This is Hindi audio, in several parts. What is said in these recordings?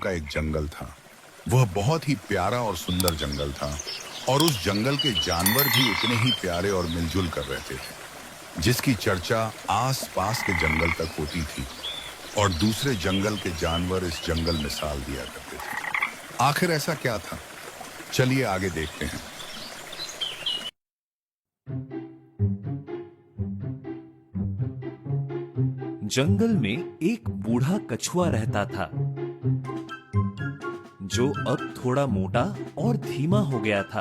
का एक जंगल था। वह बहुत ही प्यारा और सुंदर जंगल था और उस जंगल के जानवर भी उतने ही प्यारे और मिलजुल कर रहते थे, जिसकी चर्चा आस पास के जंगल तक होती थी और दूसरे जंगल के जानवर इस जंगल मिसाल दिया करते थे। आखिर ऐसा क्या था, चलिए आगे देखते हैं। जंगल में एक बूढ़ा कछुआ रहता था, जो अब थोड़ा मोटा और धीमा हो गया था।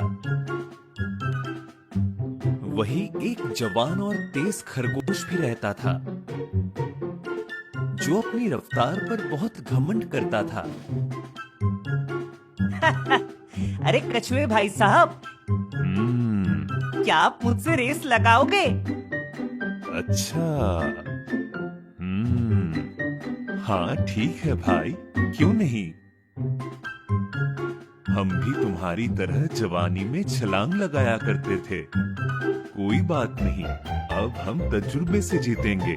वही एक जवान और तेज खरगोश भी रहता था, जो अपनी रफ्तार पर बहुत घमंड करता था। अरे कछुए भाई साहब, क्या आप मुझसे रेस लगाओगे? अच्छा, हाँ ठीक है भाई, क्यों नहीं। हम भी तुम्हारी तरह जवानी में छलांग लगाया करते थे। कोई बात नहीं, अब हम तजुर्बे से जीतेंगे।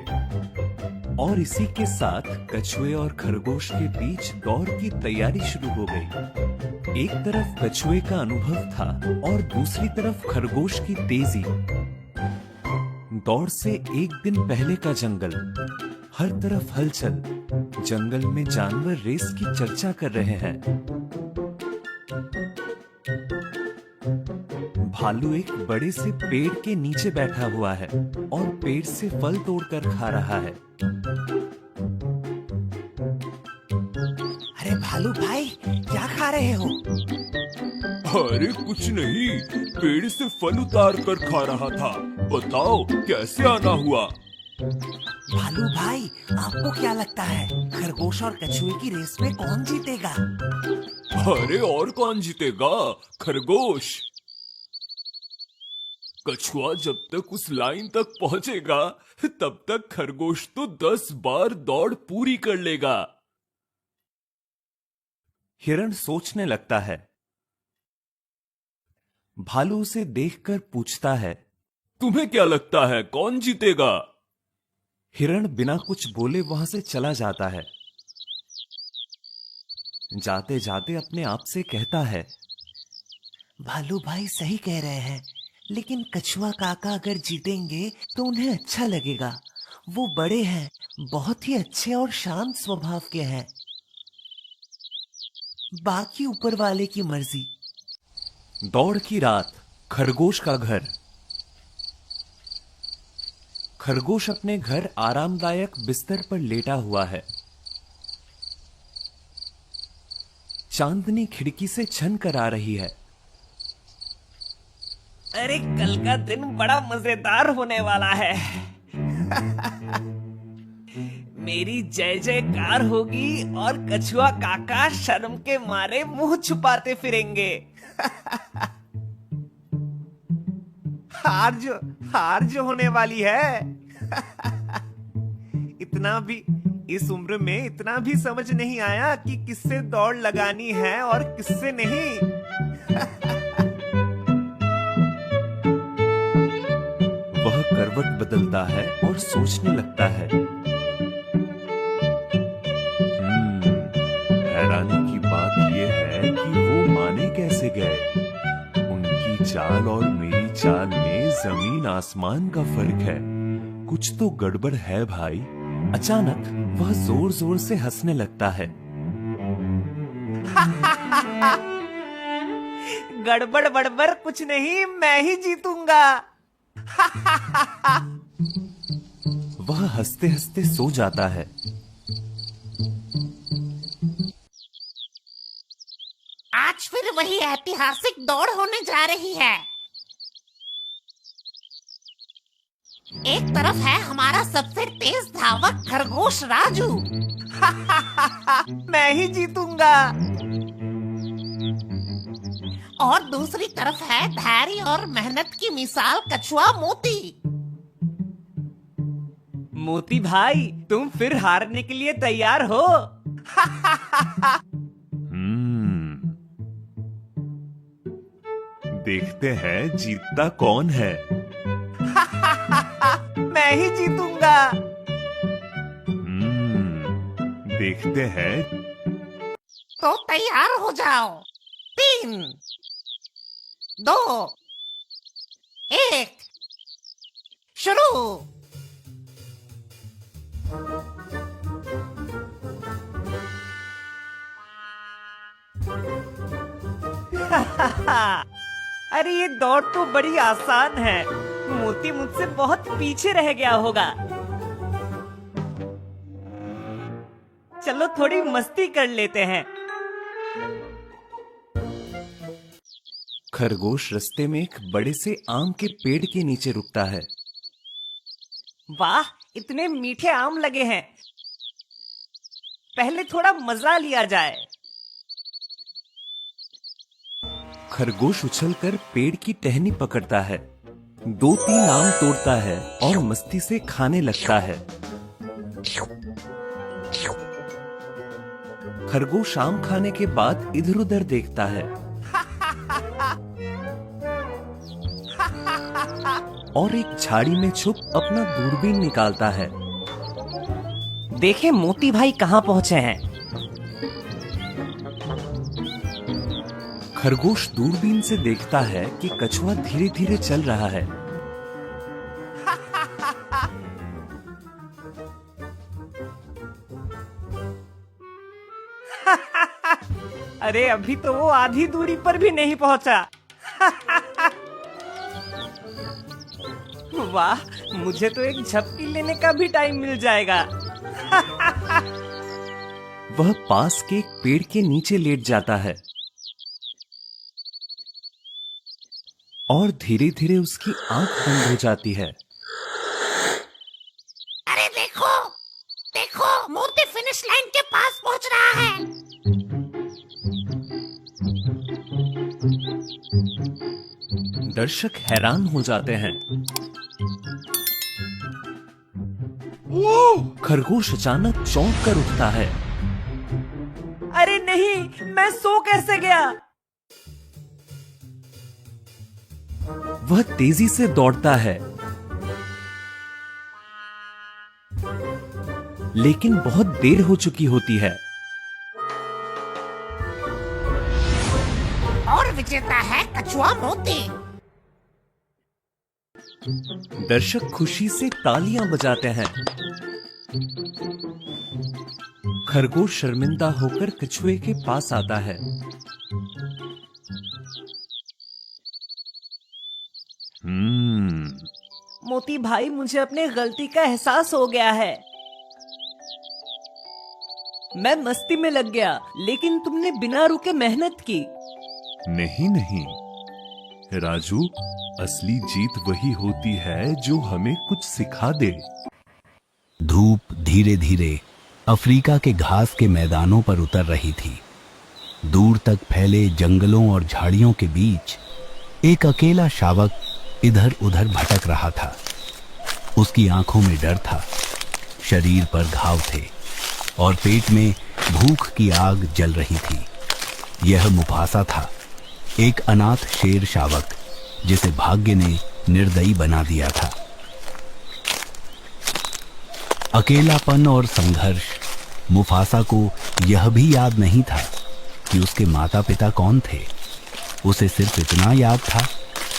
और इसी के साथ कछुए और खरगोश के बीच दौड़ की तैयारी शुरू हो गई। एक तरफ कछुए का अनुभव था और दूसरी तरफ खरगोश की तेजी। दौड़ से एक दिन पहले का जंगल, हर तरफ हलचल। जंगल में जानवर रेस की चर्चा कर रहे हैं। भालू एक बड़े से पेड़ के नीचे बैठा हुआ है और पेड़ से फल तोड़कर खा रहा है। अरे भालू भाई, क्या खा रहे हो? अरे कुछ नहीं, पेड़ से फल उतार कर खा रहा था। बताओ कैसे आना हुआ? भालू भाई, आपको क्या लगता है खरगोश और कछुए की रेस में कौन जीतेगा? अरे और कौन जीतेगा? खरगोश। कछुआ जब तक उस लाइन तक पहुंचेगा तब तक खरगोश तो 10 बार दौड़ पूरी कर लेगा। हिरण सोचने लगता है। भालू उसे देखकर पूछता है, तुम्हें क्या लगता है कौन जीतेगा? हिरण बिना कुछ बोले वहां से चला जाता है। जाते जाते अपने आप से कहता है, भालू भाई सही कह रहे हैं, लेकिन कछुआ काका अगर जीतेंगे तो उन्हें अच्छा लगेगा। वो बड़े हैं, बहुत ही अच्छे और शांत स्वभाव के हैं। बाकी ऊपर वाले की मर्जी। दौड़ की रात, खरगोश का घर। खरगोश अपने घर आरामदायक बिस्तर पर लेटा हुआ है। चांदनी खिड़की से छन कर आ रही है। अरे कल का दिन बड़ा मजेदार होने वाला है। मेरी जय जयकार होगी और कछुआ काका शर्म के मारे मुंह छुपाते फिरेंगे। हार जो होने वाली है। इतना भी इस उम्र में इतना भी समझ नहीं आया कि किससे दौड़ लगानी है और किससे नहीं। वह करवट बदलता है और सोचने लगता है। हैरानी की बात यह है कि वो माने कैसे गए। उनकी चाल और मेरी चाल में जमीन आसमान का फर्क है। कुछ तो गड़बड़ है भाई। अचानक वह जोर जोर से हंसने लगता है। गड़बड़ बड़बड़ कुछ नहीं, मैं ही जीतूंगा। वह हंसते हंसते सो जाता है। आज फिर वही ऐतिहासिक दौड़ होने जा रही है। एक तरफ है हमारा सबसे तेज धावक खरगोश राजू। मैं ही जीतूंगा। और दूसरी तरफ है धैर्य और मेहनत की मिसाल कछुआ मोती। मोती भाई, तुम फिर हारने के लिए तैयार हो? देखते हैं जीतता कौन है। मैं ही जीतूंगा। देखते हैं तो तैयार हो जाओ। 3, 2, 1, शुरू। अरे ये दौड़ तो बड़ी आसान है। मोती मुझसे बहुत पीछे रह गया होगा। चलो थोड़ी मस्ती कर लेते हैं। खरगोश रास्ते में एक बड़े से आम के पेड़ के नीचे रुकता है। वाह, इतने मीठे आम लगे हैं। पहले थोड़ा मजा लिया जाए। खरगोश उछलकर पेड़ की टहनी पकड़ता है, 2-3 आम तोड़ता है और मस्ती से खाने लगता है। खरगोश आम खाने के बाद इधर उधर देखता है और एक झाड़ी में छुप अपना दूरबीन निकालता है। देखे मोती भाई कहाँ पहुँचे हैं। खरगोश दूरबीन से देखता है कि कछुआ धीरे धीरे चल रहा है। अरे अभी तो वो आधी दूरी पर भी नहीं पहुंचा। वाह, मुझे तो एक झपकी लेने का भी टाइम मिल जाएगा। वह पास के एक पेड़ के नीचे लेट जाता है और धीरे धीरे उसकी आंख बंद हो जाती है। अरे देखो देखो, मोती फिनिश लाइन के पास पहुंच रहा है। दर्शक हैरान हो जाते हैं। खरगोश अचानक चौंक कर उठता है। अरे नहीं, मैं सो कैसे गया। वह तेजी से दौड़ता है, लेकिन बहुत देर हो चुकी होती है। और विजेता है कछुआ मोती। दर्शक खुशी से तालियां बजाते हैं। खरगोश शर्मिंदा होकर कछुए के पास आता है। मोती भाई, मुझे अपने गलती का एहसास हो गया है। मैं मस्ती में लग गया, लेकिन तुमने बिना रुके मेहनत की। नहीं नहीं राजू, असली जीत वही होती है जो हमें कुछ सिखा दे। धूप धीरे धीरे अफ्रीका के घास के मैदानों पर उतर रही थी। दूर तक फैले जंगलों और झाड़ियों के बीच एक अकेला शावक इधर उधर भटक रहा था। उसकी आंखों में डर था, शरीर पर घाव थे और पेट में भूख की आग जल रही थी। यह मुफासा था, एक अनाथ शेर शावक जिसे भाग्य ने निर्दयी बना दिया था। अकेलापन और संघर्ष। मुफासा को यह भी याद नहीं था कि उसके माता पिता कौन थे। उसे सिर्फ इतना याद था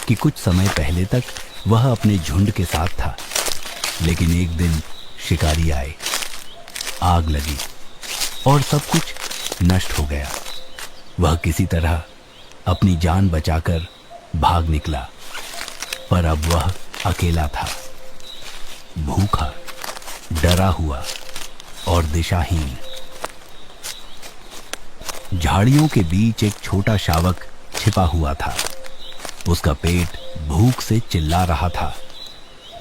कि कुछ समय पहले तक वह अपने झुंड के साथ था, लेकिन एक दिन शिकारी आए, आग लगी और सब कुछ नष्ट हो गया। वह किसी तरह अपनी जान बचाकर भाग निकला, पर अब वह अकेला था, भूखा, डरा हुआ और दिशाहीन। झाड़ियों के बीच एक छोटा शावक छिपा हुआ था। उसका पेट भूख से चिल्ला रहा था,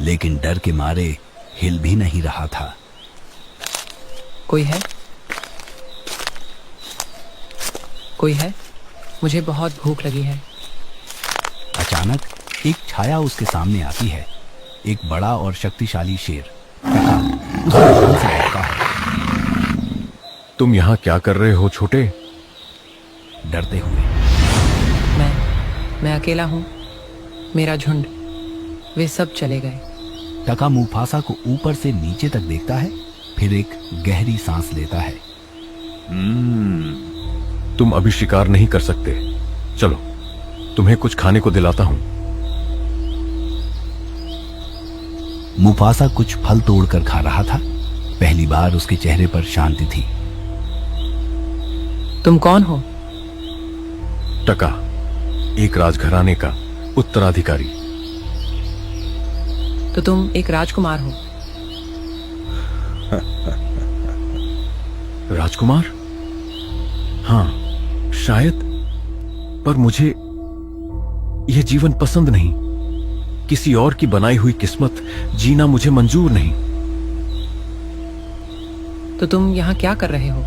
लेकिन डर के मारे हिल भी नहीं रहा था। कोई है? कोई है? मुझे बहुत भूख लगी है। अचानक एक छाया उसके सामने आती है, एक बड़ा और शक्तिशाली शेर। उसे ध्यान से देखा है। तुम यहाँ क्या कर रहे हो छोटे? डरते हुए। मैं अकेला हूँ, मेरा झुंड, वे सब चले गए। टका मुफासा को ऊपर से नीचे तक देखता है, फिर एक गहरी सांस लेता है। तुम अभी शिकार नहीं कर सकते। चलो तुम्हें कुछ खाने को दिलाता हूं। मुफासा कुछ फल तोड़कर खा रहा था। पहली बार उसके चेहरे पर शांति थी। तुम कौन हो? टका, एक राजघराने का उत्तराधिकारी। तो तुम एक राजकुमार हो। राजकुमार? हाँ शायद, पर मुझे यह जीवन पसंद नहीं। किसी और की बनाई हुई किस्मत जीना मुझे मंजूर नहीं। तो तुम यहाँ क्या कर रहे हो?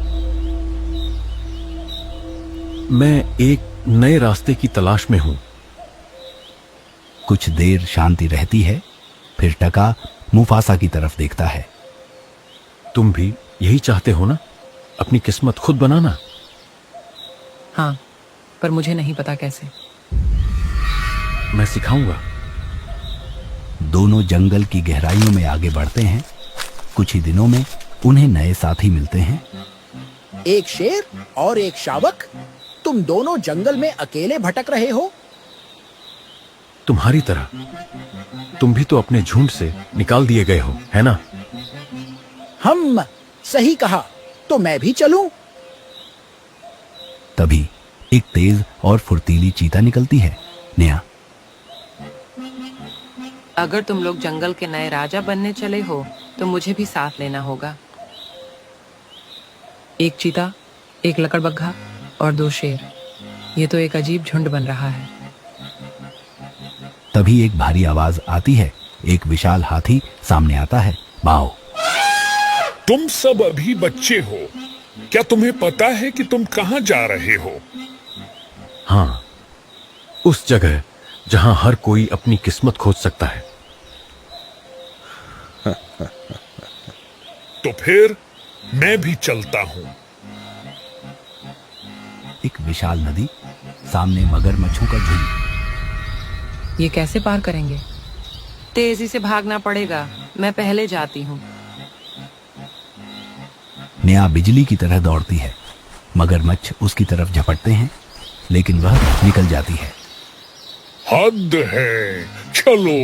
मैं एक नए रास्ते की तलाश में हूं। कुछ देर शांति रहती है, फिर टका मुफासा की तरफ देखता है। तुम भी यही चाहते हो ना, अपनी किस्मत खुद बनाना? हाँ, पर मुझे नहीं पता कैसे। मैं सिखाऊंगा। दोनों जंगल की गहराइयों में आगे बढ़ते हैं। कुछ ही दिनों में उन्हें नए साथी मिलते हैं। एक शेर और एक शावक, तुम दोनों जंगल में अकेले भटक रहे हो? तुम्हारी तरह। तुम भी तो अपने झुंड से निकाल दिए गए हो, है ना? हम सही कहा, तो मैं भी चलूं? तभी एक तेज और फुर्तीली चीता निकलती है। नेहा, अगर तुम लोग जंगल के नए राजा बनने चले हो तो मुझे भी साथ लेना होगा। एक चीता, एक लकड़बग्घा और 2 शेर। ये तो एक अजीब झुंड बन रहा है। तभी एक भारी आवाज आती है। एक विशाल हाथी सामने आता है। बाओ। तुम सब अभी बच्चे हो, क्या तुम्हें पता है कि तुम कहां जा रहे हो? हाँ, उस जगह जहां हर कोई अपनी किस्मत खोज सकता है। तो फिर मैं भी चलता हूं। एक विशाल नदी, सामने मगरमच्छों का झुंड। ये कैसे पार करेंगे? तेजी से भागना पड़ेगा, मैं पहले जाती हूँ। नेहा बिजली की तरह दौड़ती है। मगरमच्छ उसकी तरफ झपटते हैं, लेकिन वह निकल जाती है। हद है, चलो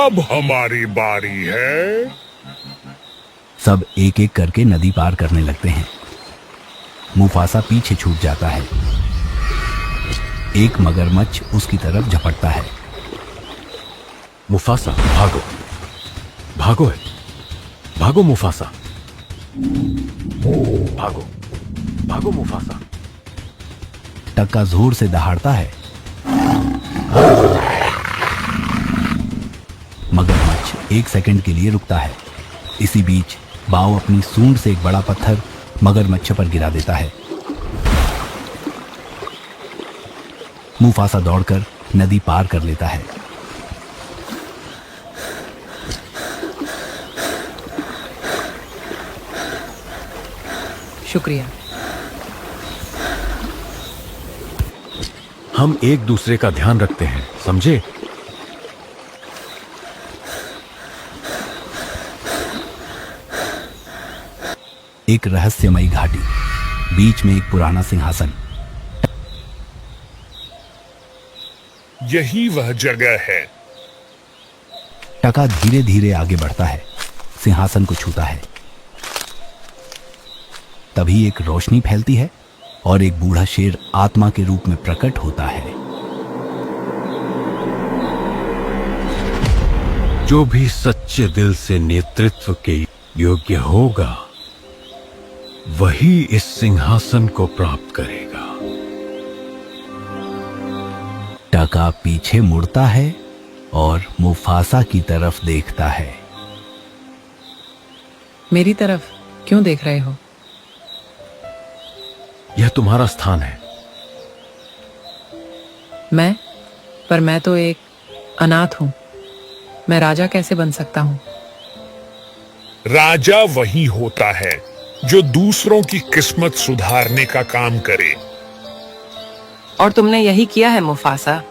अब हमारी बारी है। सब एक एक करके नदी पार करने लगते हैं। मुफासा पीछे छूट जाता है। एक मगरमच्छ उसकी तरफ झपटता है। मुफासा, भागो भागो है, भागो मुफासा, भागो भागो मुफासा। टक्का जोर से दहाड़ता है। मगरमच्छ 1 सेकंड के लिए रुकता है। इसी बीच बाओ अपनी सूंड से एक बड़ा पत्थर मगरमच्छ पर गिरा देता है। मुफासा दौड़कर नदी पार कर लेता है। शुक्रिया। हम एक दूसरे का ध्यान रखते हैं, समझे? एक रहस्यमयी घाटी, बीच में एक पुराना सिंहासन। यही वह जगह है। टका धीरे धीरे आगे बढ़ता है, सिंहासन को छूता है। तभी एक रोशनी फैलती है और एक बूढ़ा शेर आत्मा के रूप में प्रकट होता है। जो भी सच्चे दिल से नेतृत्व के योग्य होगा, वही इस सिंहासन को प्राप्त करेगा। टका पीछे मुड़ता है और मुफासा की तरफ देखता है। मेरी तरफ क्यों देख रहे हो? यह तुम्हारा स्थान है। पर मैं तो एक अनाथ हूं। मैं राजा कैसे बन सकता हूं? राजा वही होता है जो दूसरों की किस्मत सुधारने का काम करे। और तुमने यही किया है मुफासा।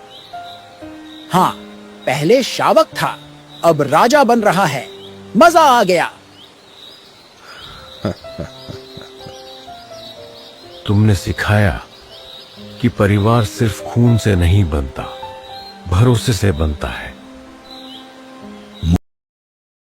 हाँ, पहले शावक था, अब राजा बन रहा है। मजा आ गया। तुमने सिखाया कि परिवार सिर्फ खून से नहीं बनता, भरोसे से बनता है।